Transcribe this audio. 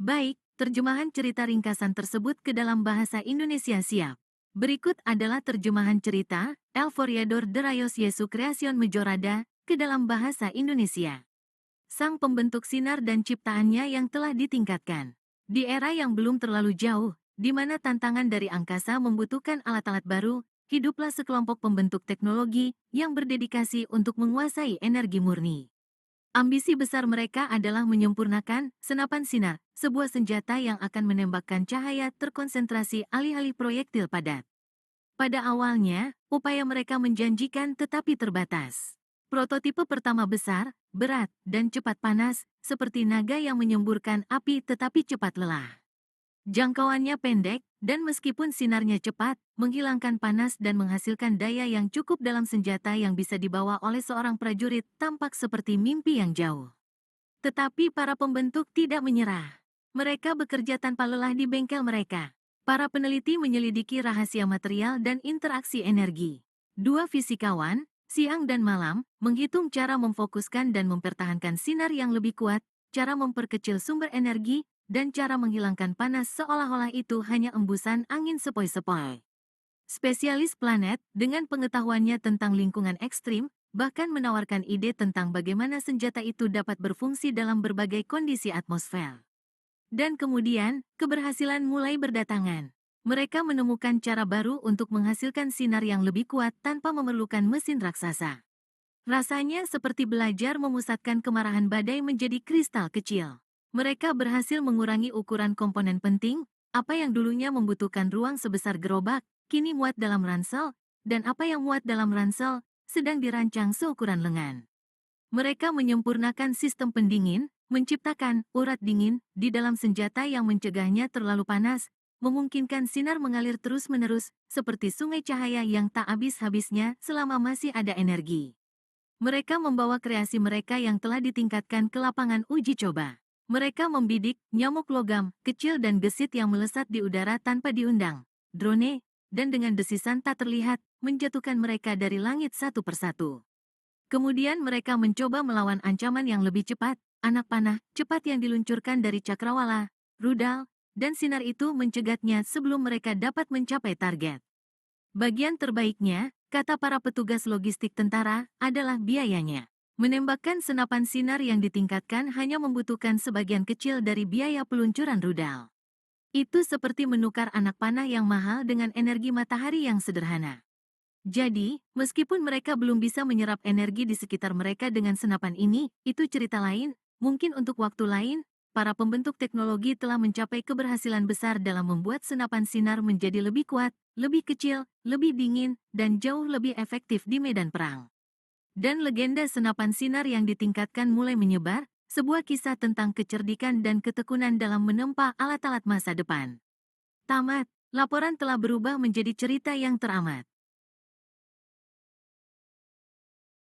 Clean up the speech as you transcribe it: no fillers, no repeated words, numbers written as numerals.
Baik, terjemahan cerita ringkasan tersebut ke dalam bahasa Indonesia siap. Berikut adalah terjemahan cerita El Foriador de Rayos Yesu Creación Mejorada ke dalam bahasa Indonesia. Sang pembentuk sinar dan ciptaannya yang telah ditingkatkan. Di era yang belum terlalu jauh, di mana tantangan dari angkasa membutuhkan alat-alat baru, hiduplah sekelompok pembentuk teknologi yang berdedikasi untuk menguasai energi murni. Ambisi besar mereka adalah menyempurnakan senapan sinar, sebuah senjata yang akan menembakkan cahaya terkonsentrasi alih-alih proyektil padat. Pada awalnya, upaya mereka menjanjikan tetapi terbatas. Prototipe pertama besar, berat, dan cepat panas, seperti naga yang menyemburkan api tetapi cepat lelah. Jangkauannya pendek, dan meskipun sinarnya cepat, menghilangkan panas dan menghasilkan daya yang cukup dalam senjata yang bisa dibawa oleh seorang prajurit tampak seperti mimpi yang jauh. Tetapi para pembentuk tidak menyerah. Mereka bekerja tanpa lelah di bengkel mereka. Para peneliti menyelidiki rahasia material dan interaksi energi. Dua fisikawan, siang dan malam, menghitung cara memfokuskan dan mempertahankan sinar yang lebih kuat, cara memperkecil sumber energi, dan cara menghilangkan panas seolah-olah itu hanya embusan angin sepoi-sepoi. Spesialis planet, dengan pengetahuannya tentang lingkungan ekstrim, bahkan menawarkan ide tentang bagaimana senjata itu dapat berfungsi dalam berbagai kondisi atmosfer. Dan kemudian, keberhasilan mulai berdatangan. Mereka menemukan cara baru untuk menghasilkan sinar yang lebih kuat tanpa memerlukan mesin raksasa. Rasanya seperti belajar memusatkan kemarahan badai menjadi kristal kecil. Mereka berhasil mengurangi ukuran komponen penting, apa yang dulunya membutuhkan ruang sebesar gerobak, kini muat dalam ransel, dan apa yang muat dalam ransel, sedang dirancang seukuran lengan. Mereka menyempurnakan sistem pendingin, menciptakan urat dingin di dalam senjata yang mencegahnya terlalu panas, memungkinkan sinar mengalir terus-menerus, seperti sungai cahaya yang tak habis-habisnya selama masih ada energi. Mereka membawa kreasi mereka yang telah ditingkatkan ke lapangan uji coba. Mereka membidik nyamuk logam, kecil dan gesit yang melesat di udara tanpa diundang. Drone, dan dengan desisan tak terlihat, menjatuhkan mereka dari langit satu persatu. Kemudian mereka mencoba melawan ancaman yang lebih cepat, anak panah cepat yang diluncurkan dari cakrawala, rudal, dan sinar itu mencegatnya sebelum mereka dapat mencapai target. Bagian terbaiknya, kata para petugas logistik tentara, adalah biayanya. Menembakkan senapan sinar yang ditingkatkan hanya membutuhkan sebagian kecil dari biaya peluncuran rudal. Itu seperti menukar anak panah yang mahal dengan energi matahari yang sederhana. Jadi, meskipun mereka belum bisa menyerap energi di sekitar mereka dengan senapan ini, itu cerita lain, mungkin untuk waktu lain, para pembentuk teknologi telah mencapai keberhasilan besar dalam membuat senapan sinar menjadi lebih kuat, lebih kecil, lebih dingin, dan jauh lebih efektif di medan perang. Dan legenda senapan sinar yang ditingkatkan mulai menyebar, sebuah kisah tentang kecerdikan dan ketekunan dalam menempa alat-alat masa depan. Tamat, laporan telah berubah menjadi cerita yang teramat.